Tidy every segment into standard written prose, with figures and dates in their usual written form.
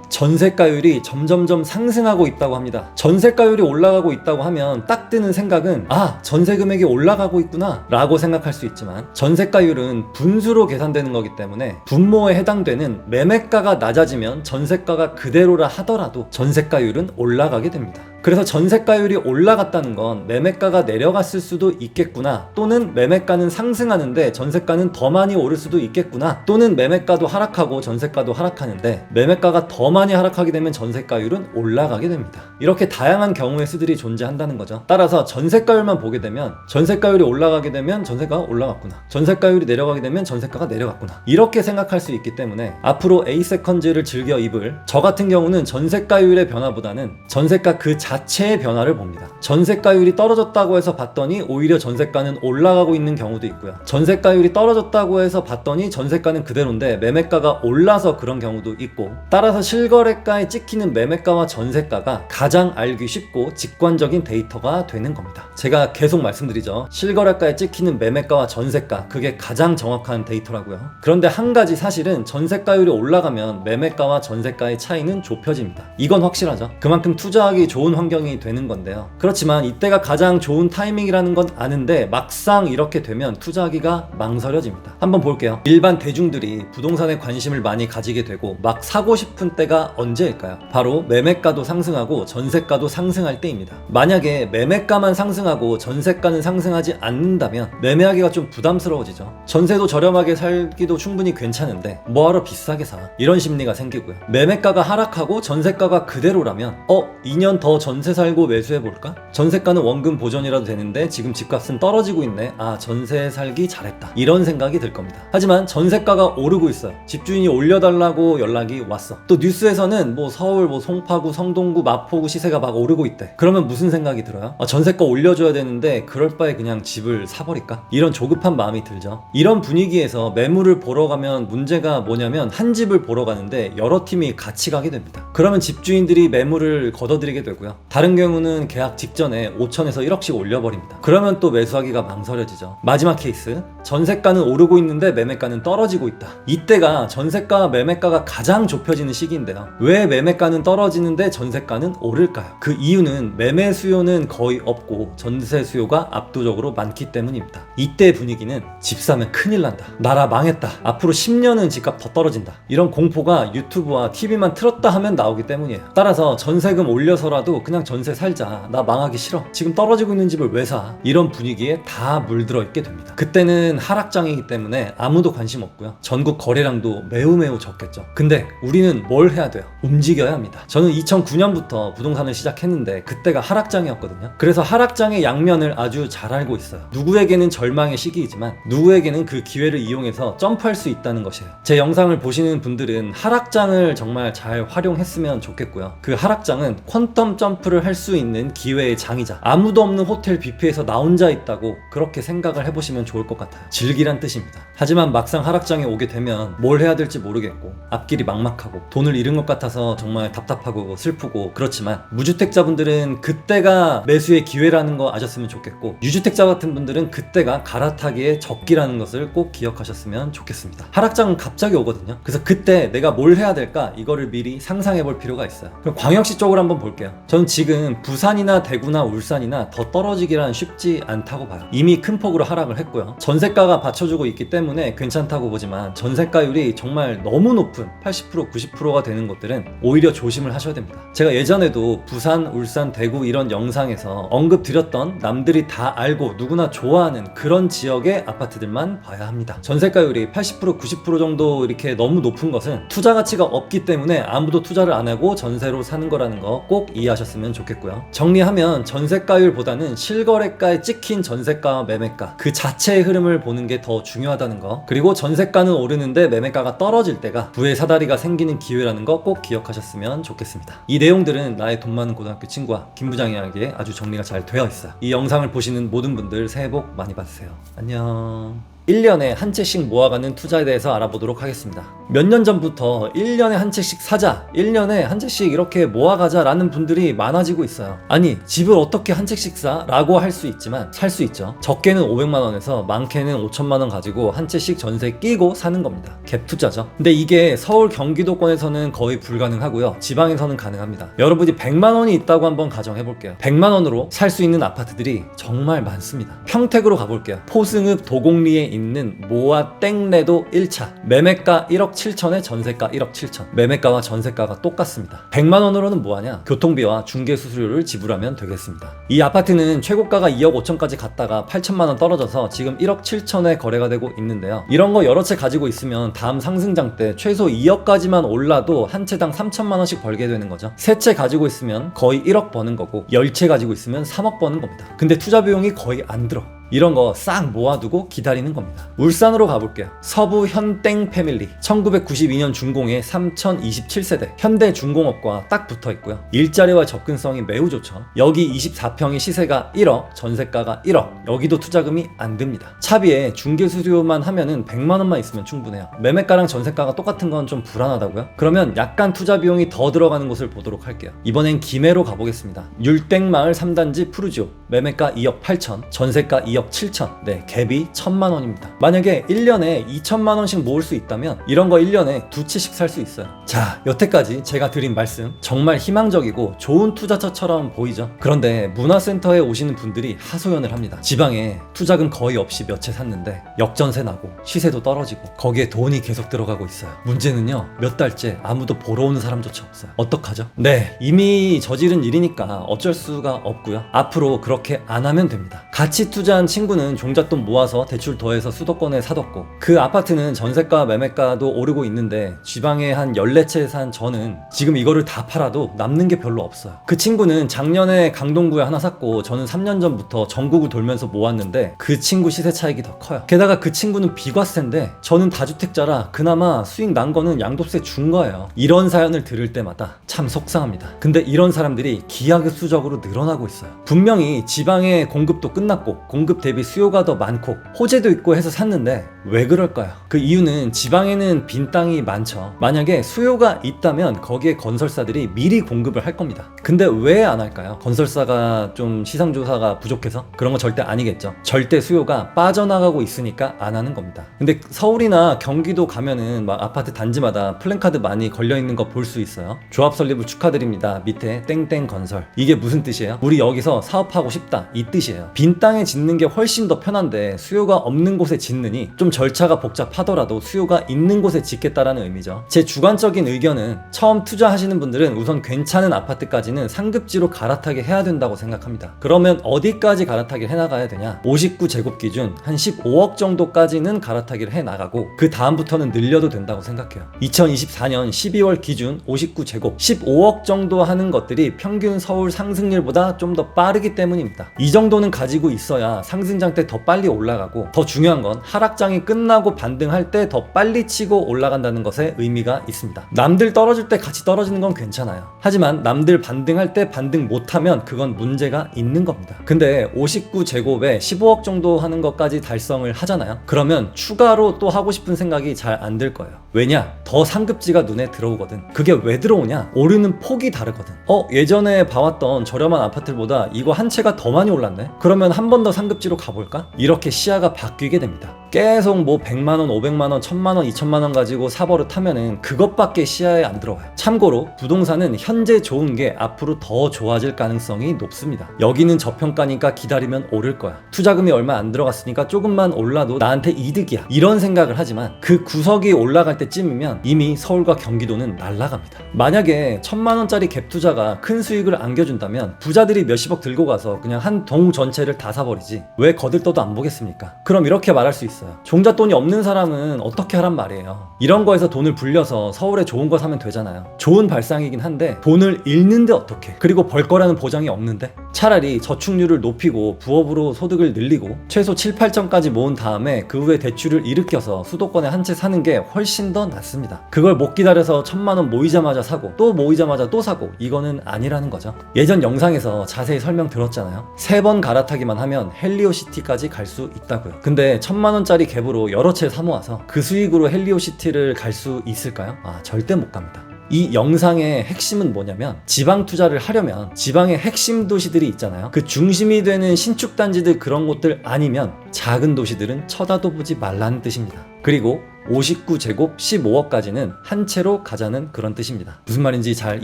전세가율이 점점점 상승하고 있다고 합니다. 전세가율이 올라가고 있다고 하면 딱 드는 생각은 전세 금액이 올라가고 있구나 라고 생각할 수 있지만, 전세가율은 분수로 계산되는 거기 때문에 분모에 해당되는 매매가가 낮아지면 전세가가 그대로라 하더라도 전세가율은 올라가게 됩니다. 그래서 전세가율이 올라갔다는 건 매매가가 내려갔을 수도 있겠구나, 또는 매매가는 상승하는데 전세가는 더 많이 오를 수도 있겠구나, 또는 매매가도 하락하고 전세가도 하락하는데 매매가가 더 많이 하락하게 되면 전세가율은 올라가게 됩니다. 이렇게 다양한 경우의 수들이 존재한다는 거죠. 따라서 전세가율만 보게 되면 전세가율이 올라가게 되면 전세가가 올라갔구나, 전세가율이 내려가게 되면 전세가가 내려갔구나, 이렇게 생각할 수 있기 때문에 앞으로 A세컨즈를 즐겨 입을 저 같은 경우는 전세가율의 변화보다는 전세가 그 자체의 변화를 봅니다. 전세가율이 떨어졌다고 해서 봤더니 오히려 전세가는 올라가고 있는 경우도 있고요. 전세가율이 떨어졌다고 해서 봤더니 전세가는 그대로인데 매매가가 올라서 그런 경우도 있고, 따라서 실거래가에 찍히는 매매가와 전세가가 가장 알기 쉽고 직관적인 데이터가 되는 겁니다. 제가 계속 말씀드리죠. 실거래가에 찍히는 매매가와 전세가, 그게 가장 정확한 데이터라고요. 그런데 한 가지 사실은 전세가율이 올라가면 매매가와 전세가의 차이는 좁혀집니다. 이건 확실하죠. 그만큼 투자하기 좋은 환경이 되는 건데요. 그렇지만 이때가 가장 좋은 타이밍이라는 건 아는데 막상 이렇게 되면 투자하기가 망설여집니다. 한번 볼게요. 일반 대중들이 부동산에 관심을 많이 가지게 되고 막 사고 싶은 때가 언제일까요? 바로 매매가도 상승하고 전세가도 상승할 때입니다. 만약에 매매가만 상승하고 전세가는 상승하지 않는다면 매매하기가 좀 부담스러워지죠. 전세도 저렴하게 살기도 충분히 괜찮은데 뭐하러 비싸게 사? 이런 심리가 생기고요. 매매가가 하락하고 전세가가 그대로라면 2년 더 전세 살고 매수해볼까? 전세가는 원금 보전이라도 되는데 지금 집값은 떨어지고 있네. 전세 살기 잘했다, 이런 생각이 들 겁니다. 하지만 전세가가 오르고 있어요. 집주인이 올려달라고 연락이 왔어. 또 뉴스에서는 서울 송파구, 성동구, 마포구 시세가 막 오르고 있대. 그러면 무슨 생각이 들어요? 전세가 올려줘야 되는데 그럴 바에 그냥 집을 사버릴까? 이런 조급한 마음이 들죠. 이런 분위기에서 매물을 보러 가면 문제가 뭐냐면 한 집을 보러 가는데 여러 팀이 같이 가게 됩니다. 그러면 집주인들이 매물을 걷어들이게 되고요. 다른 경우는 계약 직전에 5천에서 1억씩 올려버립니다. 그러면 또 매수하기가 망설여지죠. 마지막 케이스, 전세가는 오르고 있는데 매매가는 떨어지고 있다. 이때가 전세가 매매가가 가장 좁혀지는 시기인데요. 왜 매매가는 떨어지는데 전세가는 오를까요? 그 이유는 매매 수요는 거의 없고 전세 수요가 압도적으로 많기 때문입니다. 이때 분위기는 집 사면 큰일 난다, 나라 망했다, 앞으로 10년은 집값 더 떨어진다, 이런 공포가 유튜브와 TV만 틀었다 하면 나오기 때문이에요. 따라서 전세금 올려서라도 그냥 전세 살자, 나 망하기 싫어, 지금 떨어지고 있는 집을 왜 사? 이런 분위기에 다 물들어 있게 됩니다. 그때는 하락장이기 때문에 아무도 관심 없고요. 전국 거래량도 매우 적겠죠. 근데 우리는 뭘 해야 돼요? 움직여야 합니다. 저는 2009년부터 부동산을 시작했는데 그때가 하락장이었거든요. 그래서 하락장의 양면을 아주 잘 알고 있어요. 누구에게는 절망의 시기이지만 누구에게는 그 기회를 이용해서 점프할 수 있다는 것이에요. 제 영상을 보시는 분들은 하락장을 정말 잘 활용했으면 좋겠고요. 그 하락장은 퀀텀 점프를 할 수 있는 기회의 장이자 아무도 없는 호텔 뷔페에서 나 혼자 있다고 그렇게 생각을 해보시면 좋을 것 같아요. 즐기란 뜻입니다. 하지만 막상 하락장에 오게 되면 뭘 해야 될지 모르겠고 앞길이 막막하고 돈을 잃은 것 같아서 정말 답답하고 슬프고, 그렇지만 무주택자분들은 그때가 매수의 기회라는 거 아셨으면 좋겠고, 유주택자 같은 분들은 그때가 갈아타기의 적기라는 것을 꼭 기억하셨으면 좋겠습니다. 하락장은 갑자기 오거든요. 그래서 그때 내가 뭘 해야 될까, 이거를 미리 상상해 볼 필요가 있어요. 그럼 광역시 쪽으로 한번 볼게요. 저는 지금 부산이나 대구나 울산이나 더 떨어지기란 쉽지 않다고 봐요. 이미 큰 폭으로 하락을 했고요. 전세가가 받쳐주고 있기 때문에 괜찮다고 보지만 전세가율이 정말 너무 높은 80%, 90%가 되는 곳들은 오히려 조심을 하셔야 됩니다. 제가 예전에도 부산, 울산, 대구 이런 영상에서 언급드렸던 남들이 다 알고 누구나 좋아하는 그런 지역의 아파트들만 봐야 합니다. 전세가율이 80%, 90% 정도 이렇게 너무 높은 것은 투자 가치가 없기 때문에 아무도 투자를 안 하고 전세로 사는 거라는 거 꼭 이해하셨으면 좋겠고요. 정리하면 전세가율보다는 실거래가에 찍힌 전세가와 매매가 그 자체의 흐름을 보는 게 더 중요하다는 거, 그리고 전세가는 오르는데 매매가가 떨어질 때가 부의 사다리가 생기는 기회라는 거 꼭 기억하셨으면 좋겠습니다. 이 내용들은 나의 돈 많은 고등학교 친구와 김 부장에게 아주 정리가 잘 되어 있어요. 이 영상을 보시는 모든 분들 새해 복 많이 받으세요. 안녕. 1년에 한 채씩 모아가는 투자에 대해서 알아보도록 하겠습니다. 몇 년 전부터 1년에 한 채씩 사자, 1년에 한 채씩 이렇게 모아가자 라는 분들이 많아지고 있어요. 아니 집을 어떻게 한 채씩 사? 라고 할 수 있지만 살 수 있죠. 적게는 500만원에서 많게는 5천만원 가지고 한 채씩 전세 끼고 사는 겁니다. 갭 투자죠. 근데 이게 서울 경기도권에서는 거의 불가능하고요. 지방에서는 가능합니다. 여러분이 100만원이 있다고 한번 가정해볼게요. 100만원으로 살 수 있는 아파트들이 정말 많습니다. 평택으로 가볼게요. 포승읍 도곡리에 있는 모아 땡레도 1차 매매가 1억 7천에 전세가 1억 7천. 매매가와 전세가가 똑같습니다. 100만원으로는 뭐하냐? 교통비와 중개수수료를 지불하면 되겠습니다. 이 아파트는 최고가가 2억 5천까지 갔다가 8천만원 떨어져서 지금 1억 7천에 거래가 되고 있는데요. 이런 거 여러 채 가지고 있으면 다음 상승장 때 최소 2억까지만 올라도 한 채당 3천만원씩 벌게 되는 거죠. 3채 가지고 있으면 거의 1억 버는 거고 10채 가지고 있으면 3억 버는 겁니다. 근데 투자 비용이 거의 안 들어. 이런 거 싹 모아두고 기다리는 겁니다. 울산으로 가볼게요. 서부 현땡 패밀리 1992년 준공의 3027세대 현대중공업과 딱 붙어 있고요. 일자리와 접근성이 매우 좋죠. 여기 24평의 시세가 1억, 전세가가 1억. 여기도 투자금이 안 듭니다. 차비에 중개수수료만 하면은 100만원만 있으면 충분해요. 매매가랑 전세가가 똑같은 건 좀 불안하다고요? 그러면 약간 투자 비용이 더 들어가는 곳을 보도록 할게요. 이번엔 김해로 가보겠습니다. 율땡마을 3단지 푸르지오 매매가 2억 8천, 전세가 2억 7천. 네, 갭이 1000만원입니다. 만약에 1년에 2천만원씩 모을 수 있다면 이런 거 1년에 2채씩 살 수 있어요. 자, 여태까지 제가 드린 말씀 정말 희망적이고 좋은 투자처처럼 보이죠? 그런데 문화센터에 오시는 분들이 하소연을 합니다. 지방에 투자금 거의 없이 몇 채 샀는데 역전세 나고 시세도 떨어지고 거기에 돈이 계속 들어가고 있어요. 문제는요, 몇 달째 아무도 보러 오는 사람조차 없어요. 어떡하죠? 네, 이미 저지른 일이니까 어쩔 수가 없고요. 앞으로 그렇게 안 하면 됩니다. 같이 투자한 친구는 종잣돈 모아서 대출 더해서 수도권에 사뒀고 그 아파트는 전세가 매매가도 오르고 있는데 지방에 한 14채 산 저는 지금 이거를 다 팔아도 남는 게 별로 없어요. 그 친구는 작년에 강동구에 하나 샀고 저는 3년 전부터 전국을 돌면서 모았는데 그 친구 시세 차익이 더 커요. 게다가 그 친구는 비과세인데 저는 다주택자라 그나마 수익 난 거는 양도세 준 거예요. 이런 사연을 들을 때마다 참 속상합니다. 근데 이런 사람들이 기하급수적으로 늘어나고 있어요. 분명히 지방의 공급도 끝났고 공급 대비 수요가 더 많고 호재도 있고 해서 샀는데 왜 그럴까요? 그 이유는 지방에는 빈 땅이 많죠. 만약에 수요가 있다면 거기에 건설사들이 미리 공급을 할 겁니다. 근데 왜 안 할까요? 건설사가 좀 시장조사가 부족해서? 그런 거 절대 아니겠죠. 절대 수요가 빠져나가고 있으니까 안 하는 겁니다. 근데 서울이나 경기도 가면은 막 아파트 단지마다 플랜카드 많이 걸려있는 거 볼 수 있어요. 조합 설립을 축하드립니다. 밑에 땡땡 건설. 이게 무슨 뜻이에요? 우리 여기서 사업하고 싶다 이 뜻이에요. 빈 땅에 짓는 게 훨씬 더 편한데 수요가 없는 곳에 짓느니 좀 절차가 복잡하더라도 수요가 있는 곳에 짓겠다라는 의미죠. 제 주관적인 의견은 처음 투자하시는 분들은 우선 괜찮은 아파트까지는 상급지로 갈아타게 해야 된다고 생각합니다. 그러면 어디까지 갈아타기를 해나가야 되냐? 59제곱 기준 한 15억 정도까지는 갈아타기를 해나가고 그 다음부터는 늘려도 된다고 생각해요. 2024년 12월 기준 59제곱 15억 정도 하는 것들이 평균 서울 상승률보다 좀 더 빠르기 때문입니다. 이 정도는 가지고 있어야 상승장 때 더 빨리 올라가고 더 중요한 건 하락장이 끝나고 반등할 때 더 빨리 치고 올라간다는 것에 의미가 있습니다. 남들 떨어질 때 같이 떨어지는 건 괜찮아요. 하지만 남들 반등할 때 반등 못하면 그건 문제가 있는 겁니다. 근데 59제곱에 15억 정도 하는 것까지 달성을 하잖아요. 그러면 추가로 또 하고 싶은 생각이 잘 안 들 거예요. 왜냐? 더 상급지가 눈에 들어오거든. 그게 왜 들어오냐? 오르는 폭이 다르거든. 예전에 봐왔던 저렴한 아파트보다 이거 한 채가 더 많이 올랐네? 그러면 한 번 더 상급지로 가볼까? 이렇게 시야가 바뀌게 됩니다. 계속 뭐 100만원, 500만원, 1000만원, 2000만원 가지고 사버릇하면은 그것밖에 시야에 안 들어와요. 참고로 부동산은 현재 좋은 게 앞으로 더 좋아질 가능성이 높습니다. 여기는 저평가니까 기다리면 오를 거야. 투자금이 얼마 안 들어갔으니까 조금만 올라도 나한테 이득이야. 이런 생각을 하지만 그 구석이 올라갈 때쯤이면 이미 서울과 경기도는 날아갑니다. 만약에 1000만원짜리 갭 투자가 큰 수익을 안겨준다면 부자들이 몇십억 들고 가서 그냥 한 동 전체를 다 사버리지 왜 거들떠도 안 보겠습니까? 그럼 이렇게 말할 수 있어요. 종잣돈이 없는 사람은 어떻게 하란 말이에요. 이런 거에서 돈을 불려서 서울에 좋은 거 사면 되잖아요. 좋은 발상이긴 한데 돈을 잃는데 어떡해. 그리고 벌 거라는 보장이 없는데 차라리 저축률을 높이고 부업으로 소득을 늘리고 최소 7, 8천까지 모은 다음에 그 후에 대출을 일으켜서 수도권에 한 채 사는 게 훨씬 더 낫습니다. 그걸 못 기다려서 1000만원 모이자마자 사고 또 모이자마자 또 사고 이거는 아니라는 거죠. 예전 영상에서 자세히 설명 들었잖아요. 3번 갈아타기만 하면 헨리오 헬리오시티까지 갈 수 있다고요. 근데 1000만원짜리 갭으로 여러 채 사모아서 그 수익으로 헬리오시티를 갈 수 있을까요? 절대 못 갑니다. 이 영상의 핵심은 뭐냐면, 지방 투자를 하려면 지방의 핵심 도시들이 있잖아요. 그 중심이 되는 신축 단지들, 그런 곳들 아니면 작은 도시들은 쳐다도 보지 말라는 뜻입니다. 그리고 59제곱 15억까지는 한 채로 가자는 그런 뜻입니다. 무슨 말인지 잘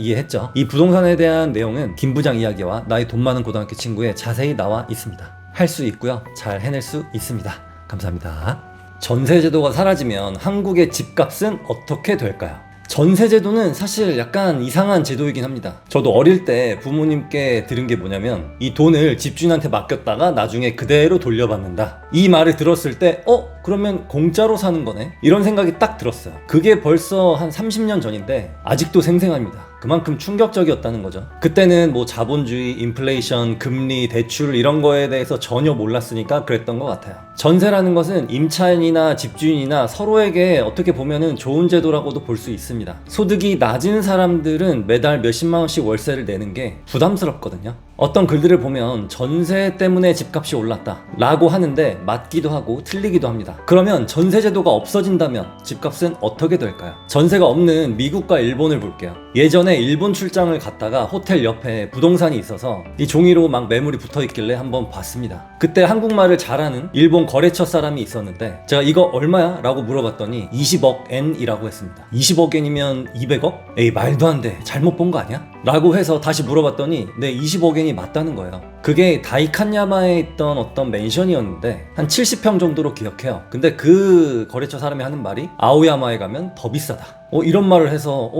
이해했죠? 이 부동산에 대한 내용은 김 부장 이야기와 나의 돈 많은 고등학교 친구에 자세히 나와 있습니다. 할 수 있고요, 잘 해낼 수 있습니다. 감사합니다. 전세제도가 사라지면 한국의 집값은 어떻게 될까요? 전세제도는 사실 약간 이상한 제도이긴 합니다. 저도 어릴 때 부모님께 들은 게 뭐냐면, 이 돈을 집주인한테 맡겼다가 나중에 그대로 돌려받는다, 이 말을 들었을 때 그러면 공짜로 사는 거네? 이런 생각이 딱 들었어요. 그게 벌써 한 30년 전인데 아직도 생생합니다. 그만큼 충격적이었다는 거죠. 그때는 뭐 자본주의, 인플레이션, 금리, 대출 이런 거에 대해서 전혀 몰랐으니까 그랬던 것 같아요. 전세라는 것은 임차인이나 집주인이나 서로에게 어떻게 보면은 좋은 제도라고도 볼 수 있습니다. 소득이 낮은 사람들은 매달 몇십만 원씩 월세를 내는 게 부담스럽거든요. 어떤 글들을 보면 전세 때문에 집값이 올랐다 라고 하는데 맞기도 하고 틀리기도 합니다. 그러면 전세제도가 없어진다면 집값은 어떻게 될까요? 전세가 없는 미국과 일본을 볼게요. 예전에 일본 출장을 갔다가 호텔 옆에 부동산이 있어서 이 종이로 막 매물이 붙어있길래 한번 봤습니다. 그때 한국말을 잘하는 일본 거래처 사람이 있었는데, 제가 이거 얼마야? 라고 물어봤더니 20억 엔이라고 했습니다. 20억 엔이면 200억? 에이, 말도 안 돼, 잘못 본 거 아니야? 라고 해서 다시 물어봤더니 네, 20억 엔이 맞다는 거예요. 그게 다이칸야마에 있던 어떤 맨션이었는데 한 70평 정도로 기억해요. 근데 그 거래처 사람이 하는 말이 아오야마에 가면 더 비싸다, 이런 말을 해서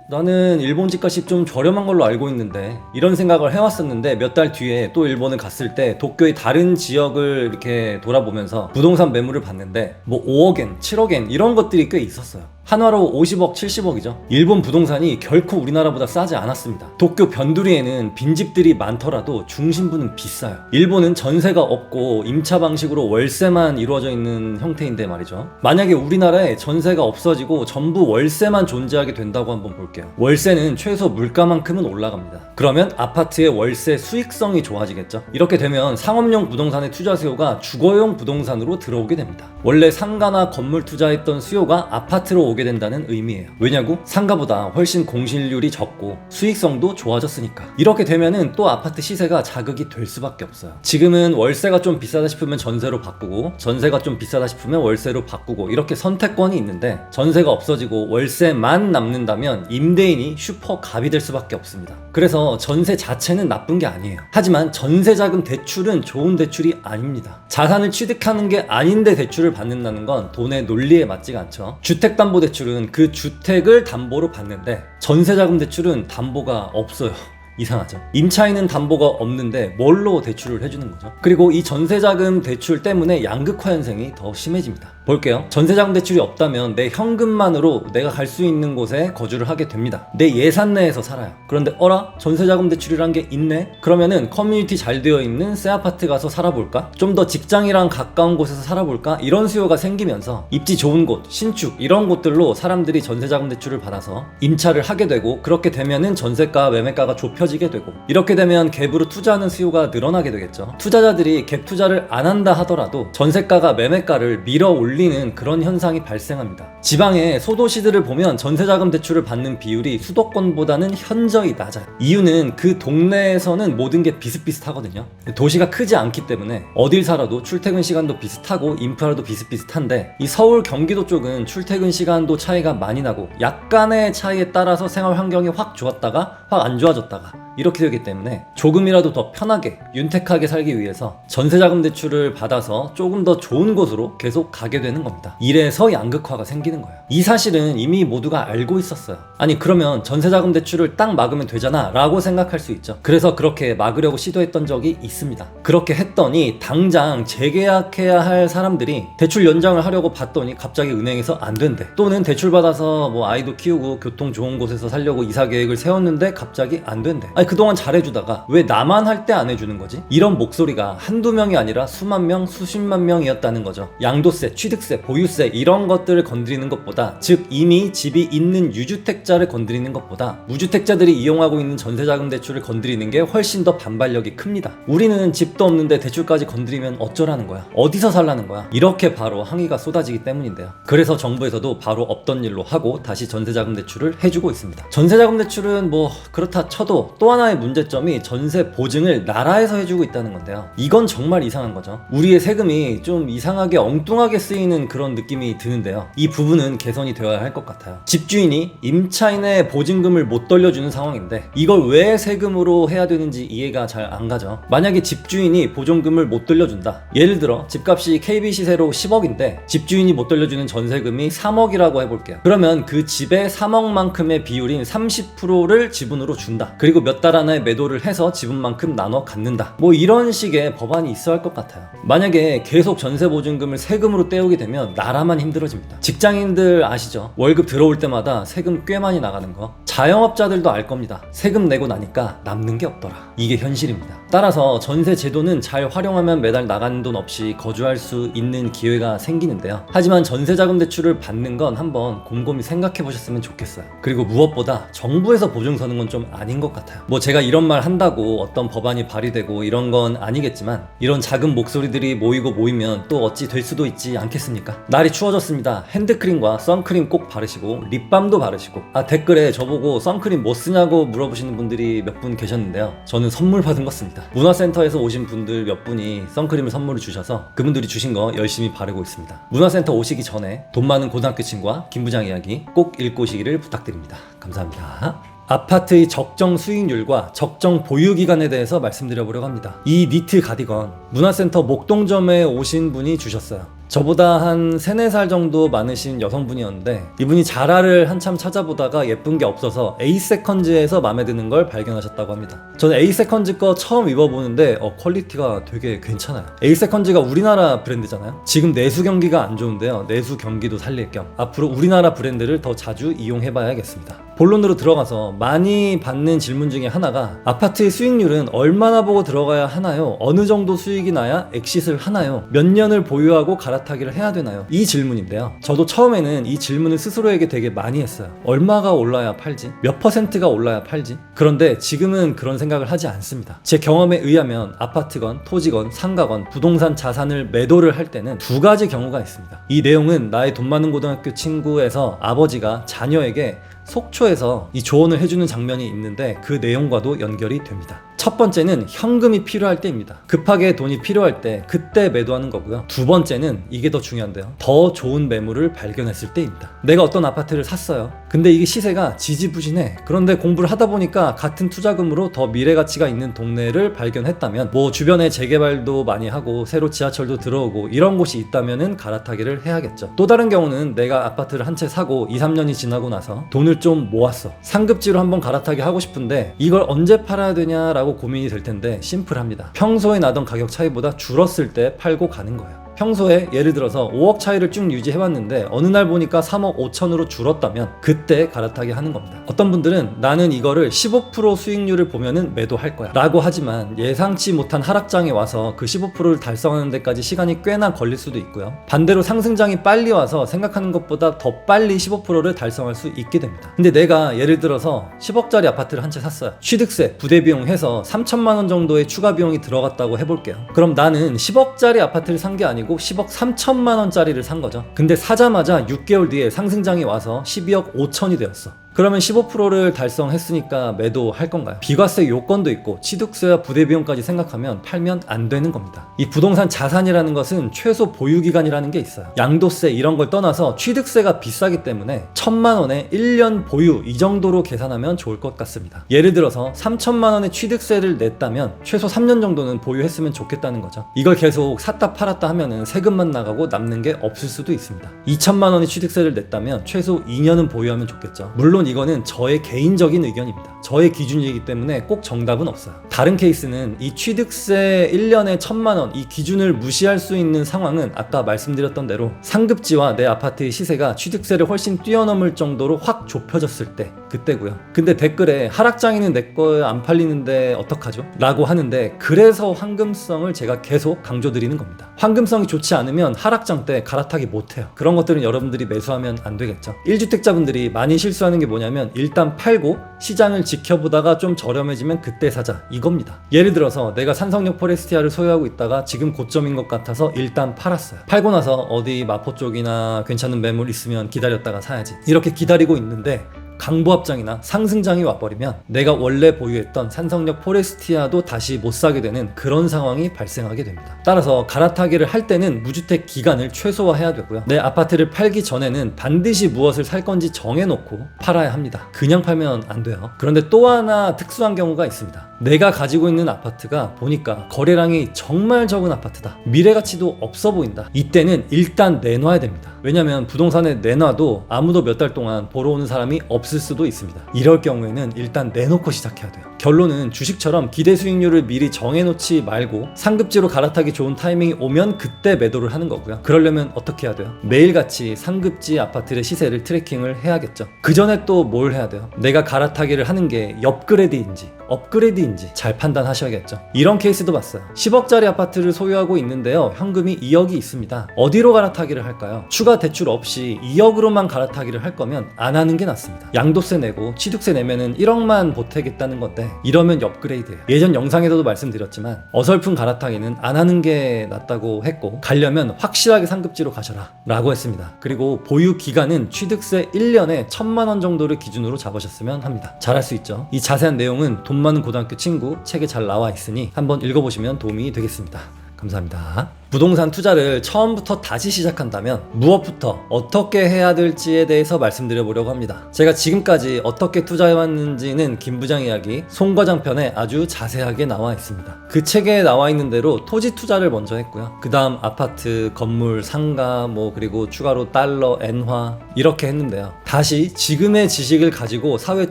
나는 일본 집값이 좀 저렴한 걸로 알고 있는데, 이런 생각을 해왔었는데 몇 달 뒤에 또 일본을 갔을 때 도쿄의 다른 지역을 이렇게 돌아보면서 부동산 매물을 봤는데 뭐 5억엔, 7억엔 이런 것들이 꽤 있었어요. 한화로 50억, 70억이죠. 일본 부동산이 결코 우리나라보다 싸지 않았습니다. 도쿄 변두리에는 빈집들이 많더라도 중심부는 비싸요. 일본은 전세가 없고 임차 방식으로 월세만 이루어져 있는 형태인데 말이죠. 만약에 우리나라에 전세가 없어지고 전부 월세만 존재하게 된다고 한번 볼게요. 월세는 최소 물가만큼은 올라갑니다. 그러면 아파트의 월세 수익성이 좋아지겠죠. 이렇게 되면 상업용 부동산의 투자 수요가 주거용 부동산으로 들어오게 됩니다. 원래 상가나 건물 투자했던 수요가 아파트로 오게 된다는 의미예요. 왜냐고? 상가보다 훨씬 공실률이 적고 수익성도 좋아졌으니까. 이렇게 되면은 또 아파트 시세가 자극이 될 수밖에 없어요. 지금은 월세가 좀 비싸다 싶으면 전세로 바꾸고, 전세가 좀 비싸다 싶으면 월세로 바꾸고, 이렇게 선택권이 있는데, 전세가 없어지고 월세만 남는다면 임대인이 슈퍼 갑이 될 수밖에 없습니다. 그래서 전세 자체는 나쁜 게 아니에요. 하지만 전세자금 대출은 좋은 대출이 아닙니다. 자산을 취득하는 게 아닌데 대출을 받는다는 건 돈의 논리에 맞지가 않죠. 주택담보대출은 그 주택을 담보로 받는데, 전세자금 대출은 담보가 없어요. 이상하죠. 임차인은 담보가 없는데 뭘로 대출을 해주는 거죠? 그리고 이 전세자금 대출 때문에 양극화 현상이 더 심해집니다. 볼게요. 전세자금 대출이 없다면 내 현금만으로 내가 갈 수 있는 곳에 거주를 하게 됩니다. 내 예산 내에서 살아요. 그런데 어라? 전세자금 대출이란 게 있네? 그러면은 커뮤니티 잘 되어 있는 새 아파트 가서 살아볼까? 좀 더 직장이랑 가까운 곳에서 살아볼까? 이런 수요가 생기면서 입지 좋은 곳, 신축 이런 곳들로 사람들이 전세자금 대출을 받아서 임차를 하게 되고, 그렇게 되면은 전세가, 매매가가 좁혀지게 되고, 이렇게 되면 갭으로 투자하는 수요가 늘어나게 되겠죠. 투자자들이 갭 투자를 안 한다 하더라도 전세가가 매매가를 밀어 올리는 그런 현상이 발생합니다. 지방의 소도시들을 보면 전세자금 대출을 받는 비율이 수도권보다는 현저히 낮아요. 이유는 그 동네에서는 모든 게 비슷비슷하거든요. 도시가 크지 않기 때문에 어딜 살아도 출퇴근 시간도 비슷하고 인프라도 비슷비슷한데, 이 서울, 경기도 쪽은 출퇴근 시간도 차이가 많이 나고 약간의 차이에 따라서 생활 환경이 확 좋았다가 확 안 좋아졌다가 이렇게 되기 때문에 조금이라도 더 편하게 윤택하게 살기 위해서 전세자금 대출을 받아서 조금 더 좋은 곳으로 계속 가게 되는 겁니다. 이래서 양극화가 생기는 거예요. 이 사실은 이미 모두가 알고 있었어요. 아니 그러면 전세자금 대출을 딱 막으면 되잖아 라고 생각할 수 있죠. 그래서 그렇게 막으려고 시도했던 적이 있습니다. 그렇게 했더니 당장 재계약해야 할 사람들이 대출 연장을 하려고 봤더니 갑자기 은행에서 안 된대. 또는 대출 받아서 뭐 아이도 키우고 교통 좋은 곳에서 살려고 이사 계획을 세웠는데 갑자기 안 된대. 아니 아니 그동안 잘해주다가 왜 나만 할 때 안 해주는 거지? 이런 목소리가 한두 명이 아니라 수만 명, 수십만 명이었다는 거죠. 양도세, 취득세, 보유세 이런 것들을 건드리는 것보다, 즉 이미 집이 있는 유주택자를 건드리는 것보다 무주택자들이 이용하고 있는 전세자금 대출을 건드리는 게 훨씬 더 반발력이 큽니다. 우리는 집도 없는데 대출까지 건드리면 어쩌라는 거야? 어디서 살라는 거야? 이렇게 바로 항의가 쏟아지기 때문인데요. 그래서 정부에서도 바로 없던 일로 하고 다시 전세자금 대출을 해주고 있습니다. 전세자금 대출은 뭐 그렇다 쳐도 또 하나의 문제점이 전세 보증을 나라에서 해주고 있다는 건데요. 이건 정말 이상한 거죠. 우리의 세금이 좀 이상하게 엉뚱하게 쓰이는 그런 느낌이 드는데요. 이 부분은 개선이 되어야 할 것 같아요. 집주인이 임차인의 보증금을 못 돌려주는 상황인데 이걸 왜 세금으로 해야 되는지 이해가 잘 안 가죠. 만약에 집주인이 보증금을 못 돌려준다. 예를 들어 집값이 KB 시세로 10억인데 집주인이 못 돌려주는 전세금이 3억이라고 해볼게요. 그러면 그 집의 3억만큼의 비율인 30%를 지분으로 준다. 그리고 몇 달 안에 매도를 해서 지분만큼 나눠 갖는다. 뭐 이런 식의 법안이 있어야 할 것 같아요. 만약에 계속 전세 보증금을 세금으로 떼우게 되면 나라만 힘들어집니다. 직장인들 아시죠? 월급 들어올 때마다 세금 꽤 많이 나가는 거. 자영업자들도 알 겁니다. 세금 내고 나니까 남는 게 없더라. 이게 현실입니다. 따라서 전세 제도는 잘 활용하면 매달 나가는 돈 없이 거주할 수 있는 기회가 생기는데요. 하지만 전세자금 대출을 받는 건 한번 곰곰이 생각해 보셨으면 좋겠어요. 그리고 무엇보다 정부에서 보증 서는 건 좀 아닌 것 같아요. 뭐 제가 이런 말 한다고 어떤 법안이 발의되고 이런 건 아니겠지만 이런 작은 목소리들이 모이고 모이면 또 어찌 될 수도 있지 않겠습니까? 날이 추워졌습니다. 핸드크림과 선크림 꼭 바르시고 립밤도 바르시고, 댓글에 저보고 선크림 뭐 쓰냐고 물어보시는 분들이 몇 분 계셨는데요. 저는 선물 받은 거 씁니다. 문화센터에서 오신 분들 몇 분이 선크림을 선물을 주셔서 그분들이 주신 거 열심히 바르고 있습니다. 문화센터 오시기 전에 돈 많은 고등학교 친구와 김 부장 이야기 꼭 읽고 오시기를 부탁드립니다. 감사합니다. 아파트의 적정 수익률과 적정 보유기간에 대해서 말씀드려보려고 합니다. 이 니트 가디건 문화센터 목동점에 오신 분이 주셨어요. 저보다 한 3, 4살 정도 많으신 여성분이었는데 이분이 자라를 한참 찾아보다가 예쁜 게 없어서 에이세컨즈에서 마음에 드는 걸 발견하셨다고 합니다. 저는 에이세컨즈 거 처음 입어보는데 퀄리티가 되게 괜찮아요. 에이세컨즈가 우리나라 브랜드잖아요. 지금 내수 경기가 안 좋은데요. 내수 경기도 살릴 겸 앞으로 우리나라 브랜드를 더 자주 이용해봐야겠습니다. 본론으로 들어가서 많이 받는 질문 중에 하나가 아파트의 수익률은 얼마나 보고 들어가야 하나요? 어느 정도 수익이 나야 엑싯을 하나요? 몇 년을 보유하고 갈아타기를 해야 되나요? 이 질문인데요. 저도 처음에는 이 질문을 스스로에게 되게 많이 했어요. 얼마가 올라야 팔지? 몇 퍼센트가 올라야 팔지? 그런데 지금은 그런 생각을 하지 않습니다. 제 경험에 의하면 아파트건 토지건 상가건 부동산 자산을 매도를 할 때는 두 가지 경우가 있습니다. 이 내용은 나의 돈 많은 고등학교 친구에서 아버지가 자녀에게 속초에서 이 조언을 해주는 장면이 있는데 그 내용과도 연결이 됩니다. 첫 번째는 현금이 필요할 때입니다. 급하게 돈이 필요할 때 그때 매도하는 거고요. 두 번째는 이게 더 중요한데요. 더 좋은 매물을 발견했을 때입니다. 내가 어떤 아파트를 샀어요. 근데 이게 시세가 지지부진해. 그런데 공부를 하다 보니까 같은 투자금으로 더 미래 가치가 있는 동네를 발견했다면 뭐 주변에 재개발도 많이 하고 새로 지하철도 들어오고 이런 곳이 있다면은 갈아타기를 해야겠죠. 또 다른 경우는 내가 아파트를 한 채 사고 2, 3년이 지나고 나서 돈을 좀 모았어. 상급지로 한번 갈아타기 하고 싶은데 이걸 언제 팔아야 되냐라고 고민이 될 텐데 심플합니다. 평소에 나던 가격 차이보다 줄었을 때 팔고 가는 거예요. 평소에 예를 들어서 5억 차이를 쭉 유지해왔는데 어느 날 보니까 3억 5천으로 줄었다면 그때 갈아타기 하는 겁니다. 어떤 분들은 나는 이거를 15% 수익률을 보면은 매도할 거야 라고 하지만 예상치 못한 하락장에 와서 그 15%를 달성하는 데까지 시간이 꽤나 걸릴 수도 있고요. 반대로 상승장이 빨리 와서 생각하는 것보다 더 빨리 15%를 달성할 수 있게 됩니다. 근데 내가 예를 들어서 10억짜리 아파트를 한 채 샀어요. 취득세, 부대비용 해서 3천만 원 정도의 추가 비용이 들어갔다고 해볼게요. 그럼 나는 10억짜리 아파트를 산 게 아니고 10억 3천만 원짜리를 산 거죠. 근데 사자마자 6개월 뒤에 상승장이 와서 12억 5천이 되었어. 그러면 15%를 달성했으니까 매도할 건가요? 비과세 요건도 있고 취득세와 부대비용까지 생각하면 팔면 안 되는 겁니다. 이 부동산 자산이라는 것은 최소 보유기간이라는 게 있어요. 양도세 이런 걸 떠나서 취득세가 비싸기 때문에 1,000만 원에 1년 보유 이 정도로 계산하면 좋을 것 같습니다. 예를 들어서 3,000만 원의 취득세를 냈다면 최소 3년 정도는 보유했으면 좋겠다는 거죠. 이걸 계속 샀다 팔았다 하면은 세금만 나가고 남는 게 없을 수도 있습니다. 2,000만 원의 취득세를 냈다면 최소 2년은 보유하면 좋겠죠. 물론 이거는 저의 개인적인 의견입니다. 저의 기준이기 때문에 꼭 정답은 없어요. 다른 케이스는 이 취득세 1년에 1,000만 원 이 기준을 무시할 수 있는 상황은 아까 말씀드렸던 대로 상급지와 내 아파트의 시세가 취득세를 훨씬 뛰어넘을 정도로 확 좁혀졌을 때 그때고요. 근데 댓글에 하락장에는 내 거에 안 팔리는데 어떡하죠? 라고 하는데 그래서 황금성을 제가 계속 강조드리는 겁니다. 황금성이 좋지 않으면 하락장 때 갈아타기 못해요. 그런 것들은 여러분들이 매수하면 안 되겠죠. 1주택자분들이 많이 실수하는 게 뭐냐면 일단 팔고 시장을 지켜보다가 좀 저렴해지면 그때 사자 이겁니다. 예를 들어서 내가 산성역 포레스티아를 소유하고 있다가 지금 고점인 것 같아서 일단 팔았어요. 팔고 나서 어디 마포 쪽이나 괜찮은 매물 있으면 기다렸다가 사야지 이렇게 기다리고 있는데 강보합장이나 상승장이 와버리면 내가 원래 보유했던 산성역 포레스티아도 다시 못 사게 되는 그런 상황이 발생하게 됩니다. 따라서 갈아타기를 할 때는 무주택 기간을 최소화해야 되고요. 내 아파트를 팔기 전에는 반드시 무엇을 살 건지 정해놓고 팔아야 합니다. 그냥 팔면 안 돼요. 그런데 또 하나 특수한 경우가 있습니다. 내가 가지고 있는 아파트가 보니까 거래량이 정말 적은 아파트다. 미래가치도 없어 보인다. 이때는 일단 내놔야 됩니다. 왜냐면 부동산에 내놔도 아무도 몇 달 동안 보러 오는 사람이 없을 수도 있습니다. 이럴 경우에는 일단 내놓고 시작해야 돼요. 결론은 주식처럼 기대 수익률을 미리 정해놓지 말고 상급지로 갈아타기 좋은 타이밍이 오면 그때 매도를 하는 거고요. 그러려면 어떻게 해야 돼요? 매일같이 상급지 아파트의 시세를 트래킹을 해야겠죠. 그 전에 또 뭘 해야 돼요? 내가 갈아타기를 하는 게 업그레이드인지 업그레이드인지 잘 판단하셔야겠죠. 이런 케이스도 봤어요. 10억짜리 아파트를 소유하고 있는데요. 현금이 2억이 있습니다. 어디로 갈아타기를 할까요? 추가 대출 없이 2억으로만 갈아타기를 할 거면 안 하는 게 낫습니다. 양도세 내고 취득세 내면은 1억만 보태겠다는 건데 이러면 업그레이드예요. 예전 영상에서도 말씀드렸지만 어설픈 갈아타기는 안 하는 게 낫다고 했고 가려면 확실하게 상급지로 가셔라 라고 했습니다. 그리고 보유 기간은 취득세 1년에 1,000만 원 정도를 기준으로 잡으셨으면 합니다. 잘할 수 있죠. 이 자세한 내용은 돈 많은 고등학교 친구 책에 잘 나와 있으니 한번 읽어보시면 도움이 되겠습니다. 감사합니다. 부동산 투자를 처음부터 다시 시작한다면 무엇부터 어떻게 해야 될지에 대해서 말씀드려 보려고 합니다. 제가 지금까지 어떻게 투자해왔는지는 김 부장 이야기 송과장 편에 아주 자세하게 나와 있습니다. 그 책에 나와 있는 대로 토지 투자를 먼저 했고요. 그 다음 아파트, 건물, 상가, 그리고 추가로 달러, 엔화 이렇게 했는데요. 다시 지금의 지식을 가지고 사회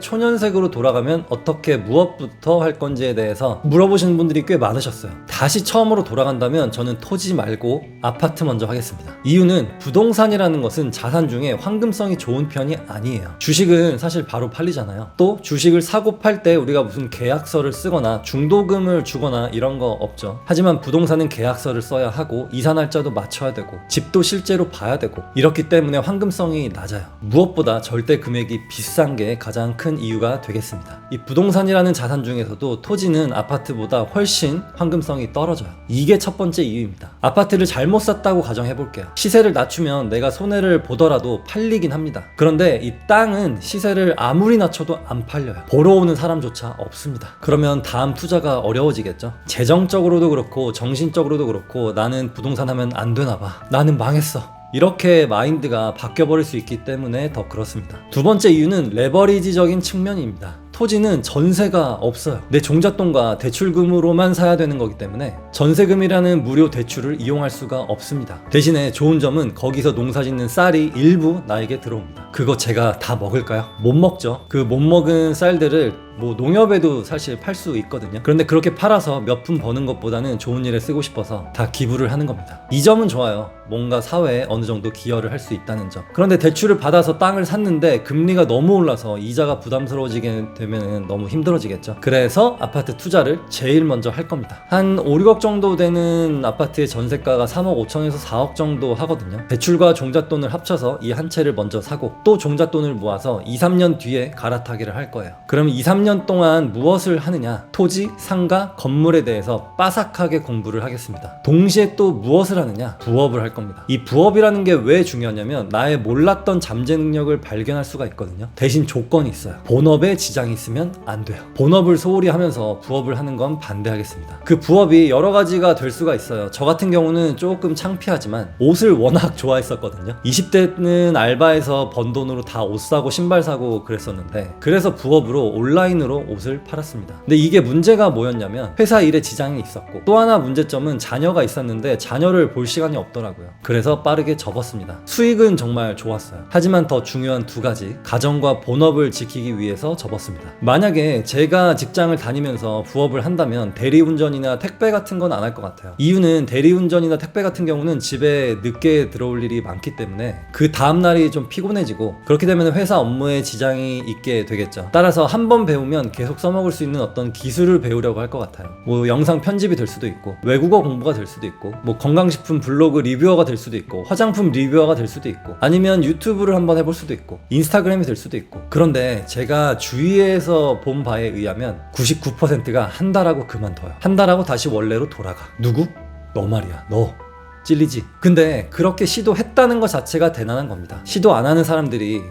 초년생으로 돌아가면 어떻게 무엇부터 할 건지에 대해서 물어보시는 분들이 꽤 많으셨어요. 다시 처음으로 돌아간다면 저는 토지 말고 아파트 먼저 하겠습니다. 이유는 부동산이라는 것은 자산 중에 황금성이 좋은 편이 아니에요. 주식은 사실 바로 팔리잖아요. 또 주식을 사고 팔 때 우리가 무슨 계약서를 쓰거나 중도금을 주거나 이런 거 없죠. 하지만 부동산은 계약서를 써야 하고 이사 날짜도 맞춰야 되고 집도 실제로 봐야 되고 이렇기 때문에 황금성이 낮아요. 무엇보다 절대 금액이 비싼 게 가장 큰 이유가 되겠습니다. 이 부동산이라는 자산 중에서도 토지는 아파트보다 훨씬 황금성이 떨어져요. 이게 첫 번째 이유입니다. 아파트를 잘못 샀다고 가정해볼게요. 시세를 낮추면 내가 손해를 보더라도 팔리긴 합니다. 그런데 이 땅은 시세를 아무리 낮춰도 안 팔려요. 보러 오는 사람조차 없습니다. 그러면 다음 투자가 어려워지겠죠. 재정적으로도 그렇고 정신적으로도 그렇고 나는 부동산 하면 안 되나 봐. 나는 망했어. 이렇게 마인드가 바뀌어버릴 수 있기 때문에 더 그렇습니다. 두 번째 이유는 레버리지적인 측면입니다. 토지는 전세가 없어요. 내 종잣돈과 대출금으로만 사야 되는 거기 때문에 전세금이라는 무료 대출을 이용할 수가 없습니다. 대신에 좋은 점은 거기서 농사짓는 쌀이 일부 나에게 들어옵니다. 그거 제가 다 먹을까요? 못 먹죠. 그 못 먹은 쌀들을 농협에도 사실 팔 수 있거든요. 그런데 그렇게 팔아서 몇 푼 버는 것보다는 좋은 일에 쓰고 싶어서 다 기부를 하는 겁니다. 이 점은 좋아요. 뭔가 사회에 어느 정도 기여를 할 수 있다는 점. 그런데 대출을 받아서 땅을 샀는데 금리가 너무 올라서 이자가 부담스러워지게 되면 너무 힘들어지겠죠. 그래서 아파트 투자를 제일 먼저 할 겁니다. 한 5, 6억 정도 되는 아파트의 전세가가 3억 5천에서 4억 정도 하거든요. 대출과 종잣돈을 합쳐서 이 한 채를 먼저 사고 또 종잣돈을 모아서 2, 3년 뒤에 갈아타기를 할 거예요. 그럼 2, 3년 동안 무엇을 하느냐? 토지, 상가, 건물에 대해서 빠삭하게 공부를 하겠습니다. 동시에 또 무엇을 하느냐? 부업을 할 겁니다. 이 부업이라는 게 왜 중요하냐면 나의 몰랐던 잠재 능력을 발견할 수가 있거든요. 대신 조건이 있어요. 본업에 지장이 있으면 안 돼요. 본업을 소홀히 하면서 부업을 하는 건 반대하겠습니다. 그 부업이 여러 가지가 될 수가 있어요. 저 같은 경우는 조금 창피하지만 옷을 워낙 좋아했었거든요. 20대는 알바해서 번 돈으로 다 옷 사고 신발 사고 그랬었는데 그래서 부업으로 온라인 온라인으로 옷을 팔았습니다. 근데 이게 문제가 뭐였냐면 회사 일에 지장이 있었고, 또 하나 문제점은 자녀가 있었는데 자녀를 볼 시간이 없더라고요. 그래서 빠르게 접었습니다. 수익은 정말 좋았어요. 하지만 더 중요한 두 가지, 가정과 본업을 지키기 위해서 접었습니다. 만약에 제가 직장을 다니면서 부업을 한다면 대리운전이나 택배 같은 건 안 할 것 같아요. 이유는 대리운전이나 택배 같은 경우는 집에 늦게 들어올 일이 많기 때문에 그 다음날이 좀 피곤해지고, 그렇게 되면 회사 업무에 지장이 있게 되겠죠. 따라서 한 번 배우면 계속 써먹을 수 있는 어떤 기술을 배우려고 할 것 같아요. 뭐 영상 편집이 될 수도 있고, 외국어 공부가 될 수도 있고, 뭐 건강식품 블로그 리뷰어가 될 수도 있고, 화장품 리뷰어가 될 수도 있고, 아니면 유튜브를 한번 해볼 수도 있고, 인스타그램이 될 수도 있고. 그런데 제가 주위에서 본 바에 의하면 99%가 한 달하고 그만둬요. 한 달하고 다시 원래로 돌아가. 누구? 너 말이야. 너 찔리지? 근데 그렇게 시도했다는 것 자체가 대단한 겁니다. 시도 안 하는 사람들이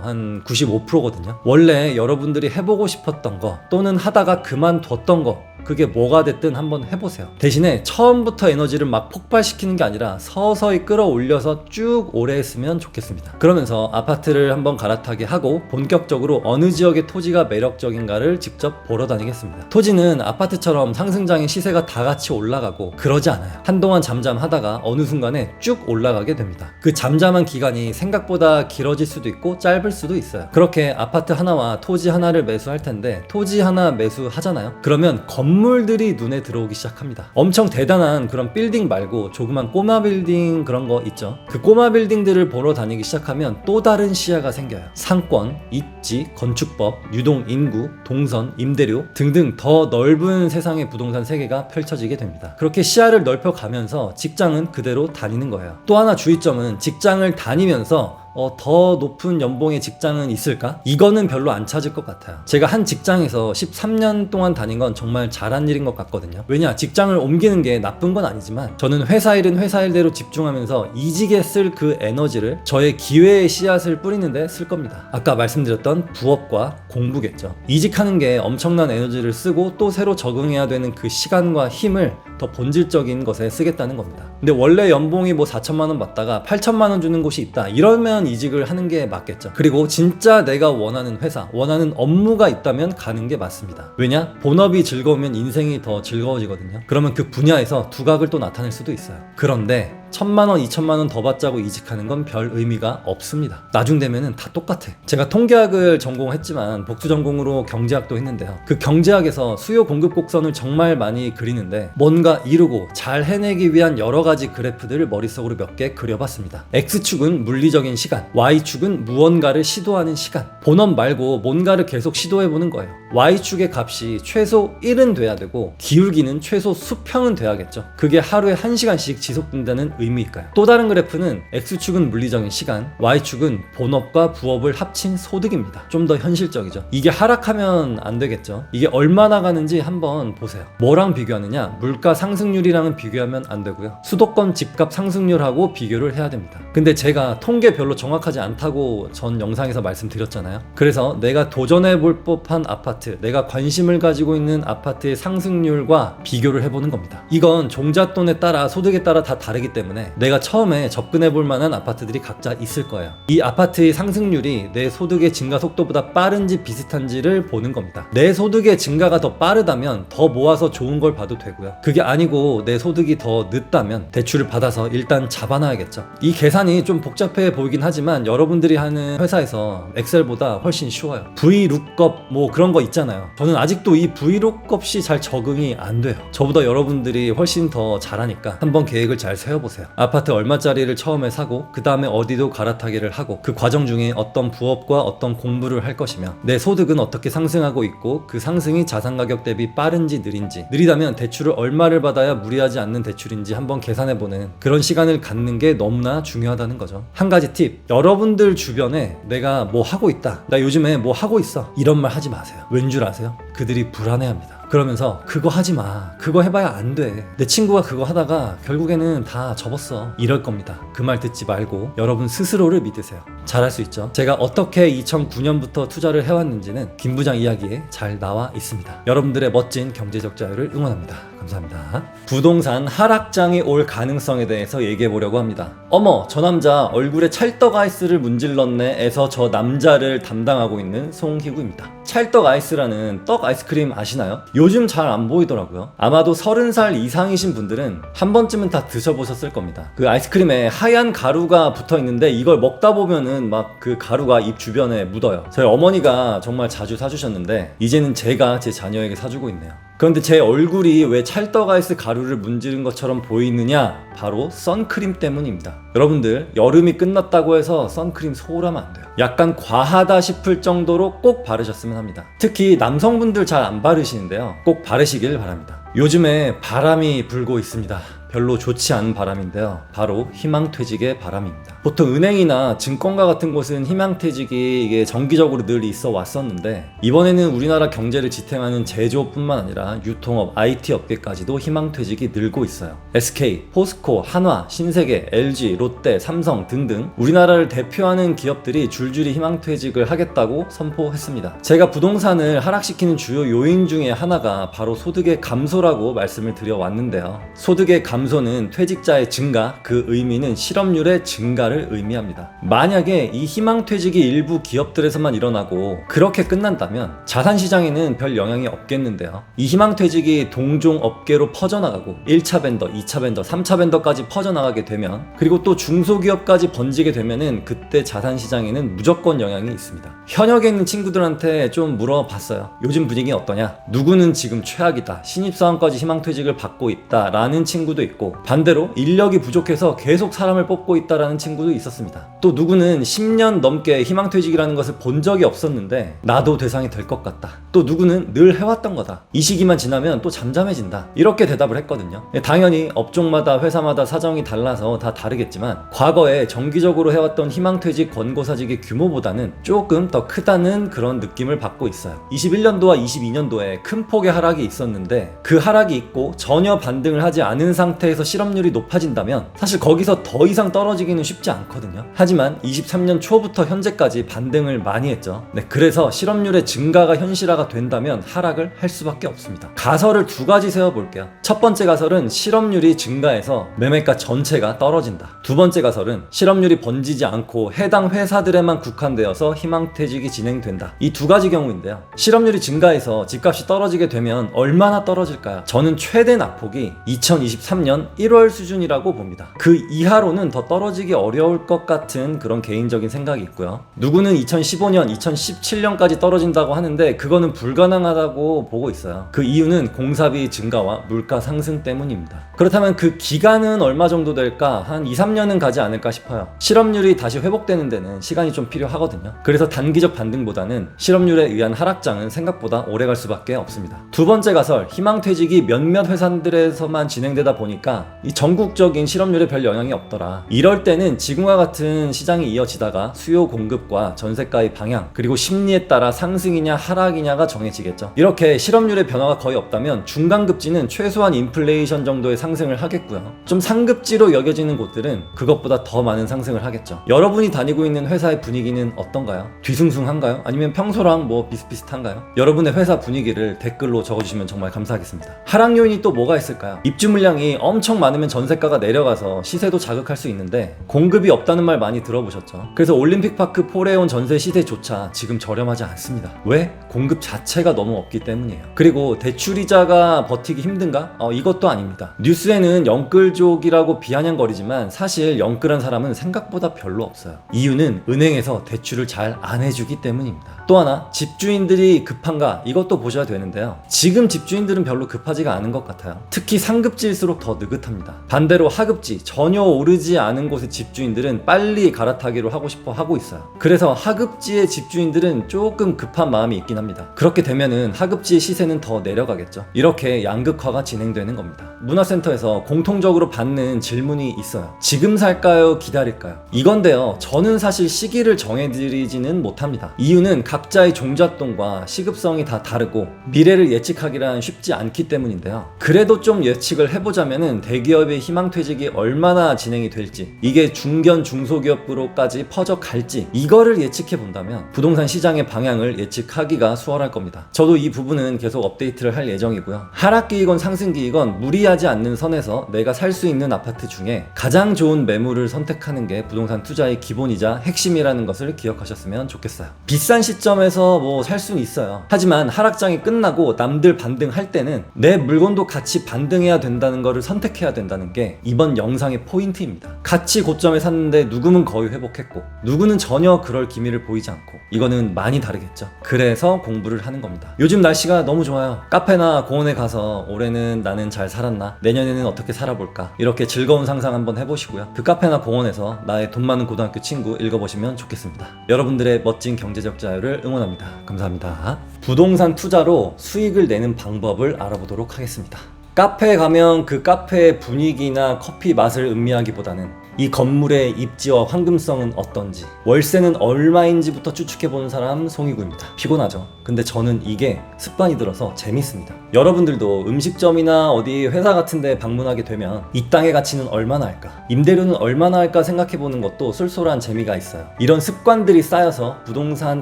한 95%거든요. 원래 여러분들이 해보고 싶었던 거, 또는 하다가 그만뒀던 거, 그게 뭐가 됐든 한번 해보세요. 대신에 처음부터 에너지를 막 폭발시키는 게 아니라 서서히 끌어올려서 쭉 오래 했으면 좋겠습니다. 그러면서 아파트를 한번 갈아타게 하고 본격적으로 어느 지역의 토지가 매력적인가를 직접 보러 다니겠습니다. 토지는 아파트처럼 상승장의 시세가 다 같이 올라가고 그러지 않아요. 한동안 잠잠하다가 어느 순간에 쭉 올라가게 됩니다. 그 잠잠한 기간이 생각보다 길어질 수도 있고 짧을 수도 있어요. 그렇게 아파트 하나와 토지 하나를 매수할 텐데, 토지 하나 매수하잖아요. 그러면 건물들이 눈에 들어오기 시작합니다. 엄청 대단한 그런 빌딩 말고 조그만 꼬마 빌딩, 그런 거 있죠. 그 꼬마 빌딩들을 보러 다니기 시작하면 또 다른 시야가 생겨요. 상권, 입지, 건축법, 유동 인구, 동선, 임대료 등등 더 넓은 세상의 부동산 세계가 펼쳐지게 됩니다. 그렇게 시야를 넓혀가면서 직장은 그대로 다니는 거예요. 또 하나 주의점은, 직장을 다니면서 더 높은 연봉의 직장은 있을까? 이거는 별로 안 찾을 것 같아요. 제가 한 직장에서 13년 동안 다닌 건 정말 잘한 일인 것 같거든요. 왜냐, 직장을 옮기는 게 나쁜 건 아니지만 저는 회사 일은 회사 일대로 집중하면서 이직에 쓸 그 에너지를 저의 기회의 씨앗을 뿌리는데 쓸 겁니다. 아까 말씀드렸던 부업과 공부겠죠. 이직하는 게 엄청난 에너지를 쓰고 또 새로 적응해야 되는 그 시간과 힘을 더 본질적인 것에 쓰겠다는 겁니다. 근데 원래 연봉이 뭐 4천만 원 받다가 8천만 원 주는 곳이 있다, 이러면 이직을 하는 게 맞겠죠. 그리고 진짜 내가 원하는 회사, 원하는 업무가 있다면 가는 게 맞습니다. 왜냐? 본업이 즐거우면 인생이 더 즐거워지거든요. 그러면 그 분야에서 두각을 또 나타낼 수도 있어요. 그런데 1,000만 원, 2,000만 원 더 받자고 이직하는 건 별 의미가 없습니다. 나중 되면은 다 똑같아. 제가 통계학을 전공했지만 복수 전공으로 경제학도 했는데요. 그 경제학에서 수요 공급 곡선을 정말 많이 그리는데, 뭔가 이루고 잘 해내기 위한 여러 가지 그래프들을 머릿속으로 몇 개 그려봤습니다. X축은 물리적인 시간, Y축은 무언가를 시도하는 시간. 본업 말고 뭔가를 계속 시도해보는 거예요. Y축의 값이 최소 1은 돼야 되고 기울기는 최소 수평은 돼야겠죠. 그게 하루에 1시간씩 지속된다는 의미일까요? 또 다른 그래프는 X축은 물리적인 시간, Y축은 본업과 부업을 합친 소득입니다. 좀 더 현실적이죠. 이게 하락하면 안 되겠죠. 이게 얼마나 가는지 한번 보세요. 뭐랑 비교하느냐? 물가 상승률이랑은 비교하면 안 되고요. 수도권 집값 상승률하고 비교를 해야 됩니다. 근데 제가 통계 별로 정확하지 않다고 전 영상에서 말씀드렸잖아요. 그래서 내가 도전해볼 법한 아파트, 내가 관심을 가지고 있는 아파트의 상승률과 비교를 해보는 겁니다. 이건 종잣돈에 따라, 소득에 따라 다 다르기 때문에 내가 처음에 접근해볼 만한 아파트들이 각자 있을 거예요. 이 아파트의 상승률이 내 소득의 증가 속도보다 빠른지 비슷한지를 보는 겁니다. 내 소득의 증가가 더 빠르다면 더 모아서 좋은 걸 봐도 되고요. 그게 아니고 내 소득이 더 늦다면 대출을 받아서 일단 잡아놔야겠죠. 이 계산이 좀 복잡해 보이긴 하지만 여러분들이 하는 회사에서 엑셀보다 훨씬 쉬워요. VLOOKUP 뭐 그런 거 있잖아요. 저는 아직도 이 VLOOKUP이 잘 적응이 안 돼요. 저보다 여러분들이 훨씬 더 잘하니까 한번 계획을 잘 세워보세요. 아파트 얼마짜리를 처음에 사고 그 다음에 어디도 갈아타기를 하고, 그 과정 중에 어떤 부업과 어떤 공부를 할 것이며, 내 소득은 어떻게 상승하고 있고 그 상승이 자산 가격 대비 빠른지 느린지, 느리다면 대출을 얼마를 받아야 무리하지 않는 대출인지 한번 계산해보는 그런 시간을 갖는 게 너무나 중요하다는 거죠. 한 가지 팁, 여러분들 주변에 내가 뭐 하고 있다, 나 요즘에 뭐 하고 있어, 이런 말 하지 마세요. 왠 줄 아세요? 그들이 불안해합니다. 그러면서 그거 하지 마, 그거 해봐야 안 돼, 내 친구가 그거 하다가 결국에는 다 접었어, 이럴 겁니다. 그 말 듣지 말고 여러분 스스로를 믿으세요. 잘할 수 있죠. 제가 어떻게 2009년부터 투자를 해왔는지는 김 부장 이야기에 잘 나와 있습니다. 여러분들의 멋진 경제적 자유를 응원합니다. 감사합니다. 부동산 하락장이 올 가능성에 대해서 얘기해 보려고 합니다. 어머, 저 남자 얼굴에 찰떡 아이스를 문질렀네 에서 저 남자를 담당하고 있는 송희구입니다. 찰떡 아이스라는 떡 아이스크림 아시나요? 요즘 잘 안 보이더라고요. 아마도 30살 이상이신 분들은 한 번쯤은 다 드셔보셨을 겁니다. 그 아이스크림에 하얀 가루가 붙어 있는데 이걸 먹다 보면은 막 그 가루가 입 주변에 묻어요. 저희 어머니가 정말 자주 사주셨는데 이제는 제가 제 자녀에게 사주고 있네요. 그런데 제 얼굴이 왜 찰떡 아이스 가루를 문지른 것처럼 보이느냐? 바로 선크림 때문입니다. 여러분들, 여름이 끝났다고 해서 선크림 소홀하면 안 돼요. 약간 과하다 싶을 정도로 꼭 바르셨으면 합니다. 특히 남성분들 잘 안 바르시는데요, 꼭 바르시길 바랍니다. 요즘에 바람이 불고 있습니다. 별로 좋지 않은 바람인데요, 바로 희망퇴직의 바람입니다. 보통 은행이나 증권가 같은 곳은 희망퇴직이 이게 정기적으로 늘 있어 왔었는데, 이번에는 우리나라 경제를 지탱하는 제조뿐만 아니라 유통업, IT 업계까지도 희망퇴직이 늘고 있어요. SK, 포스코, 한화, 신세계, LG, 롯데, 삼성 등등 우리나라를 대표하는 기업들이 줄줄이 희망퇴직을 하겠다고 선포했습니다. 제가 부동산을 하락시키는 주요 요인 중에 하나가 바로 소득의 감소라고 말씀을 드려왔는데요, 소득의 감소는 퇴직자의 증가, 그 의미는 실업률의 증가를 의미합니다. 만약에 이 희망퇴직이 일부 기업들에서만 일어나고 그렇게 끝난다면 자산시장에는 별 영향이 없겠는데요, 이 희망퇴직이 동종 업계로 퍼져나가고 1차 벤더, 2차 벤더, 3차 벤더까지 퍼져나가게 되면, 그리고 또 중소기업까지 번지게 되면은 그때 자산시장에는 무조건 영향이 있습니다. 현역에 있는 친구들한테 좀 물어봤어요. 요즘 분위기 어떠냐? 누구는 지금 최악이다, 신입사원까지 희망퇴직을 받고 있다 라는 친구도 있고, 반대로 인력이 부족해서 계속 사람을 뽑고 있다라는 친구도 있었습니다. 또 누구는 10년 넘게 희망퇴직이라는 것을 본 적이 없었는데 나도 대상이 될 것 같다, 또 누구는 늘 해왔던 거다, 이 시기만 지나면 또 잠잠해진다, 이렇게 대답을 했거든요. 당연히 업종마다 회사마다 사정이 달라서 다 다르겠지만 과거에 정기적으로 해왔던 희망퇴직 권고사직의 규모보다는 조금 더 크다는 그런 느낌을 받고 있어요. 21년도와 22년도에 큰 폭의 하락이 있었는데, 그 하락이 있고 전혀 반등을 하지 않은 상태에서 실업률이 높아진다면 사실 거기서 더 이상 떨어지기는 쉽지 않거든요. 하지만 23년 초부터 현재까지 반등을 많이 했죠. 그래서 실업률의 증가가 현실화가 된다면 하락을 할 수밖에 없습니다. 가설을 두 가지 세워볼게요. 첫 번째 가설은 실업률이 증가해서 매매가 전체가 떨어진다. 두 번째 가설은 실업률이 번지지 않고 해당 회사들에만 국한되어서 희망퇴직이 진행된다. 이 두 가지 경우인데요, 실업률이 증가해서 집값이 떨어지게 되면 얼마나 떨어질까요? 저는 최대 낙폭이 2023년 1월 수준이라고 봅니다. 그 이하로는 더 떨어지기 어려울 것 같은 그런 개인적인 생각이 있고요. 누구는 2015년, 2017년까지 떨어진다고 하는데 그거는 불가능하다고 보고 있어요. 그 이유는 공사비 증가와 물가 상승 때문입니다. 그렇다면 그 기간은 얼마 정도 될까? 한 2, 3년은 가지 않을까 싶어요. 실업률이 다시 회복되는 데는 시간이 좀 필요하거든요. 그래서 단기적 반등보다는 실업률에 의한 하락장은 생각보다 오래 갈 수밖에 없습니다. 두 번째 가설, 희망퇴직이 몇몇 회사들에서만 진행되다 보니까 이 전국적인 실업률에 별 영향이 없더라. 이럴 때는 지금과 같은 시장이 이어지다가 수요 공급과 전세가의 방향, 그리고 심리에 따라 상승이냐 하락이냐가 정해지겠죠. 이렇게 실업률의 변화가 거의 없다면 중간급지는 최소한 인플레이션 정도의 상승을 하겠고요, 좀 상급지로 여겨지는 곳들은 그것보다 더 많은 상승을 하겠죠. 여러분이 다니고 있는 회사의 분위기는 어떤가요? 뒤숭숭한가요? 아니면 평소랑 뭐 비슷비슷한가요? 여러분의 회사 분위기를 댓글로 적어주시면 정말 감사하겠습니다. 하락 요인이 또 뭐가 있을까요? 입주 물량이 엄청 많으면 전세가가 내려가서 시세도 자극할 수 있는데 공급이 없다는 말 많이 들어보셨죠? 그래서 올림픽파크 포레온 전세 시세조차 지금 저렴하지 않습니다. 왜? 공급 자체가 너무 없기 때문이에요. 그리고 대출이자가 버티기 힘든가? 이것도 아닙니다. 뉴스에는 영끌족이라고 비아냥거리지만 사실 영끌한 사람은 생각보다 별로 없어요. 이유는 은행에서 대출을 잘 안 해주기 때문입니다. 또 하나, 집주인들이 급한가? 이것도 보셔야 되는데요, 지금 집주인들은 별로 급하지가 않은 것 같아요. 특히 상급지일수록 더 느긋합니다. 반대로 하급지, 전혀 오르지 않은 곳의 집주인들은 빨리 갈아타기로 하고 싶어 하고 있어요. 그래서 하급지의 집주인들은 조금 급한 마음이 있긴 합니다. 그렇게 되면은 하급지의 시세는 더 내려가겠죠. 이렇게 양극화가 진행되는 겁니다. 문화센터에서 공통적으로 받는 질문이 있어요. 지금 살까요? 기다릴까요? 이건데요, 저는 사실 시기를 정해드리지는 못합니다. 이유는 각자의 종잣돈과 시급성이 다 다르고 미래를 예측하기란 쉽지 않기 때문인데요. 그래도 좀 예측을 해보자면은 대기업의 희망퇴직이 얼마나 진행이 될지, 이게 중견 중소기업으로까지 퍼져갈지, 이거를 예측해 본다면 부동산 시장의 방향을 예측하기가 수월할 겁니다. 저도 이 부분은 계속 업데이트를 할 예정이고요. 하락기이건 상승기이건 무리하지 않는 선에서 내가 살 수 있는 아파트 중에 가장 좋은 매물을 선택하는 게 부동산 투자의 기본이자 핵심이라는 것을 기억하셨으면 좋겠어요. 비싼 시점에서 뭐 살 수는 있어요. 하지만 하락장이 끝나고 남들 반등할 때는 내 물건도 같이 반등해야 된다는 것을 선택해야 된다는 게 이번 영상의 포인트입니다. 같이 고점에 샀는데 누구는 거의 회복했고 누구는 전혀 그럴 기미를 보이지 않고, 이거는 많이 다르겠죠. 그래서 공부를 하는 겁니다. 요즘 날씨가 너무 좋아요. 카페나 공원에 가서 올해는 나는 잘 살았나, 내년에는 어떻게 살아볼까, 이렇게 즐거운 상상 한번 해보시고요. 그 카페나 공원에서 나의 돈 많은 고등학교 친구 읽어보시면 좋겠습니다. 여러분들의 멋진 경제적 자유를 응원합니다. 감사합니다. 부동산 투자로 수익을 내는 방법을 알아보도록 하겠습니다. 카페에 가면 그 카페의 분위기나 커피 맛을 음미하기보다는 이 건물의 입지와 황금성은 어떤지, 월세는 얼마인지부터 추측해보는 사람 송이구입니다. 피곤하죠? 근데 저는 이게 습관이 들어서 재밌습니다. 여러분들도 음식점이나 어디 회사 같은데 방문하게 되면 이 땅의 가치는 얼마나 할까, 임대료는 얼마나 할까 생각해보는 것도 쏠쏠한 재미가 있어요. 이런 습관들이 쌓여서 부동산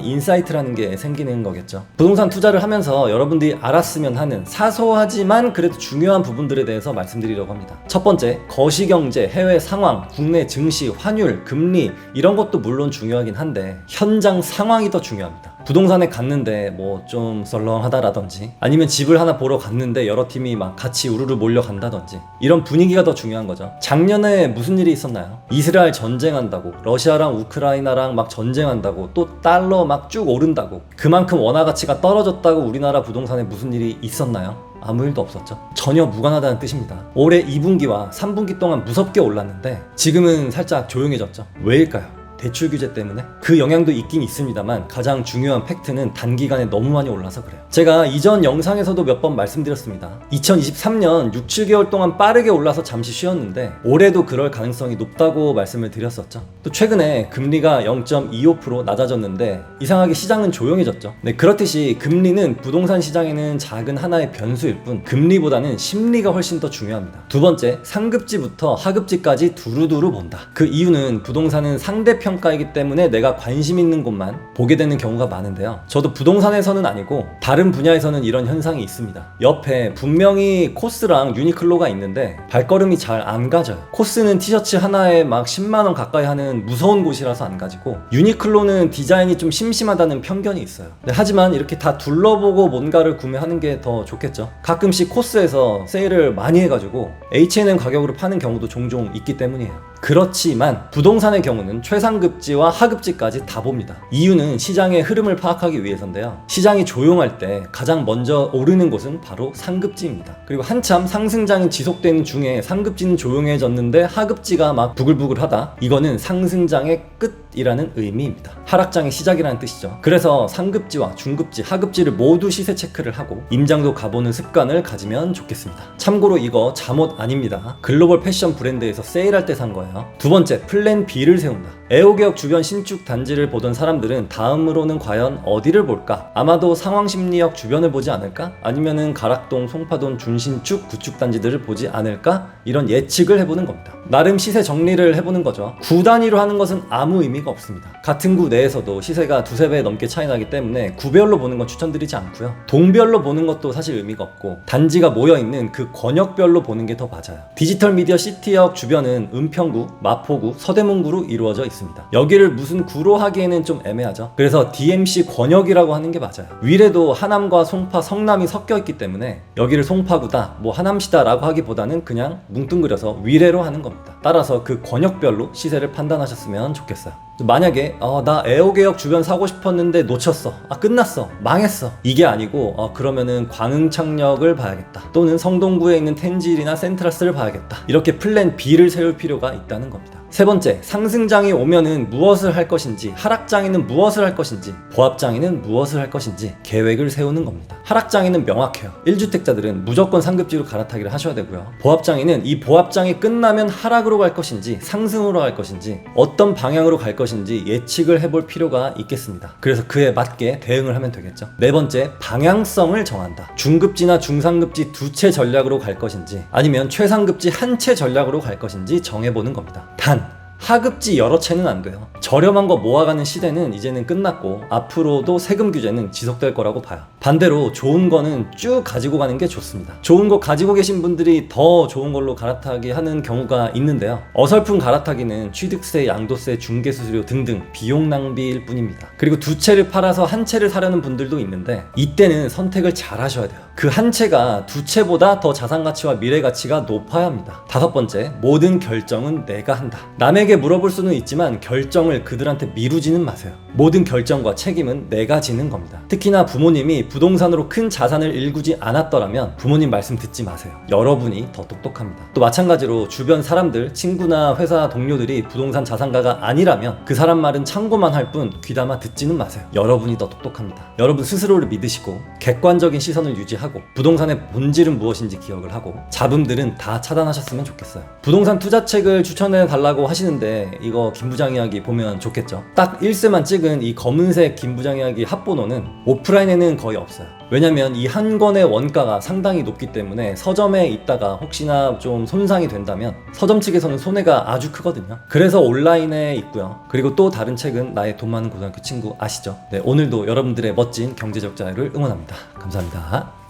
인사이트라는 게 생기는 거겠죠. 부동산 투자를 하면서 여러분들이 알았으면 하는 사소하지만 그래도 중요한 부분들에 대해서 말씀드리려고 합니다. 첫 번째, 거시경제, 해외 상황, 국내 증시, 환율, 금리, 이런 것도 물론 중요하긴 한데 현장 상황이 더 중요합니다. 부동산에 갔는데 뭐 좀 썰렁하다라든지, 아니면 집을 하나 보러 갔는데 여러 팀이 막 같이 우르르 몰려간다든지, 이런 분위기가 더 중요한 거죠. 작년에 무슨 일이 있었나요? 이스라엘 전쟁한다고, 러시아랑 우크라이나랑 막 전쟁한다고, 또 달러 막 쭉 오른다고, 그만큼 원화 가치가 떨어졌다고 우리나라 부동산에 무슨 일이 있었나요? 아무 일도 없었죠. 전혀 무관하다는 뜻입니다. 올해 2분기와 3분기 동안 무섭게 올랐는데 지금은 살짝 조용해졌죠. 왜일까요? 대출 규제 때문에? 그 영향도 있긴 있습니다만 가장 중요한 팩트는 단기간에 너무 많이 올라서 그래요. 제가 이전 영상에서도 몇 번 말씀드렸습니다. 2023년 6, 7개월 동안 빠르게 올라서 잠시 쉬었는데 올해도 그럴 가능성이 높다고 말씀을 드렸었죠. 또 최근에 금리가 0.25% 낮아졌는데 이상하게 시장은 조용해졌죠. 네, 그렇듯이 금리는 부동산 시장에는 작은 하나의 변수일 뿐 금리보다는 심리가 훨씬 더 중요합니다. 두 번째, 상급지부터 하급지까지 두루두루 본다. 그 이유는 부동산은 상대평 평가이기 때문에 내가 관심 있는 곳만 보게 되는 경우가 많은데요. 저도 부동산에서는 아니고 다른 분야에서는 이런 현상이 있습니다. 옆에 분명히 코스랑 유니클로가 있는데 발걸음이 잘 안 가져요. 코스는 티셔츠 하나에 막 10만원 가까이 하는 무서운 곳이라서 안 가지고, 유니클로는 디자인이 좀 심심하다는 편견이 있어요. 네, 하지만 이렇게 다 둘러보고 뭔가를 구매하는 게 더 좋겠죠. 가끔씩 코스에서 세일을 많이 해가지고 H&M 가격으로 파는 경우도 종종 있기 때문이에요. 그렇지만 부동산의 경우는 최상급지와 하급지까지 다 봅니다. 이유는 시장의 흐름을 파악하기 위해서인데요. 시장이 조용할 때 가장 먼저 오르는 곳은 바로 상급지입니다. 그리고 한참 상승장이 지속되는 중에 상급지는 조용해졌는데 하급지가 막 부글부글하다, 이거는 상승장의 끝이라는 의미입니다. 하락장의 시작이라는 뜻이죠. 그래서 상급지와 중급지, 하급지를 모두 시세 체크를 하고 임장도 가보는 습관을 가지면 좋겠습니다. 참고로 이거 잠옷 아닙니다. 글로벌 패션 브랜드에서 세일할 때 산 거예요. 두 번째, 플랜 B를 세운다. 애호개역 주변 신축 단지를 보던 사람들은 다음으로는 과연 어디를 볼까? 아마도 상황심리역 주변을 보지 않을까? 아니면은 가락동, 송파동 준신축, 구축 단지들을 보지 않을까? 이런 예측을 해보는 겁니다. 나름 시세 정리를 해보는 거죠. 구 단위로 하는 것은 아무 의미가 없습니다. 같은 구 내에서도 시세가 두세 배 넘게 차이 나기 때문에 구별로 보는 건 추천드리지 않고요. 동별로 보는 것도 사실 의미가 없고 단지가 모여있는 그 권역별로 보는 게 더 맞아요. 디지털 미디어 시티역 주변은 은평구, 마포구, 서대문구로 이루어져 있습니다. 여기를 무슨 구로 하기에는 좀 애매하죠. 그래서 DMC 권역이라고 하는 게 맞아요. 위례도 하남과 송파, 성남이 섞여 있기 때문에 여기를 송파구다, 뭐 하남시다 라고 하기보다는 그냥 뭉뚱그려서 위례로 하는 겁니다. 따라서 그 권역별로 시세를 판단하셨으면 좋겠어요. 만약에 나 애호개역 주변 사고 싶었는데 놓쳤어, 끝났어, 망했어, 이게 아니고 그러면은 광흥창역을 봐야겠다, 또는 성동구에 있는 텐질이나 센트라스를 봐야겠다, 이렇게 플랜 B를 세울 필요가 있다는 겁니다. 세 번째, 상승장이 오면은 무엇을 할 것인지, 하락장에는 무엇을 할 것인지, 보합장에는 무엇을 할 것인지 계획을 세우는 겁니다. 하락장에는 명확해요. 1주택자들은 무조건 상급지로 갈아타기를 하셔야 되고요. 보합장에는 이 보합장이 끝나면 하락으로 갈 것인지 상승으로 갈 것인지 어떤 방향으로 갈 것인지 예측을 해볼 필요가 있겠습니다. 그래서 그에 맞게 대응을 하면 되겠죠. 네 번째, 방향성을 정한다. 중급지나 중상급지 두 채 전략으로 갈 것인지 아니면 최상급지 한 채 전략으로 갈 것인지 정해보는 겁니다. 단 하급지 여러 채는 안 돼요. 저렴한 거 모아가는 시대는 이제는 끝났고 앞으로도 세금 규제는 지속될 거라고 봐요. 반대로 좋은 거는 쭉 가지고 가는 게 좋습니다. 좋은 거 가지고 계신 분들이 더 좋은 걸로 갈아타기 하는 경우가 있는데요. 어설픈 갈아타기는 취득세, 양도세, 중개수수료 등등 비용 낭비일 뿐입니다. 그리고 두 채를 팔아서 한 채를 사려는 분들도 있는데 이때는 선택을 잘 하셔야 돼요. 그 한 채가 두 채보다 더 자산 가치와 미래 가치가 높아야 합니다. 다섯 번째, 모든 결정은 내가 한다. 남에게 물어볼 수는 있지만 결정을 그들한테 미루지는 마세요. 모든 결정과 책임은 내가 지는 겁니다. 특히나 부모님이 부동산으로 큰 자산을 일구지 않았더라면 부모님 말씀 듣지 마세요. 여러분이 더 똑똑합니다. 또 마찬가지로 주변 사람들, 친구나 회사 동료들이 부동산 자산가가 아니라면 그 사람 말은 참고만 할 뿐 귀담아 듣지는 마세요. 여러분이 더 똑똑합니다. 여러분 스스로를 믿으시고 객관적인 시선을 유지하고 부동산의 본질은 무엇인지 기억을 하고 잡음들은 다 차단하셨으면 좋겠어요. 부동산 투자책을 추천해 달라고 하시는데 이거 김부장 이야기 보면 좋겠죠. 딱 1세만 찍은 이 검은색 김부장 이야기 합본어는 오프라인에는 거의 없어요. 왜냐면 이 한 권의 원가가 상당히 높기 때문에 서점에 있다가 혹시나 좀 손상이 된다면 서점 측에서는 손해가 아주 크거든요. 그래서 온라인에 있고요. 그리고 또 다른 책은 나의 돈 많은 고등학교 친구 아시죠? 네, 오늘도 여러분들의 멋진 경제적 자유를 응원합니다. 감사합니다.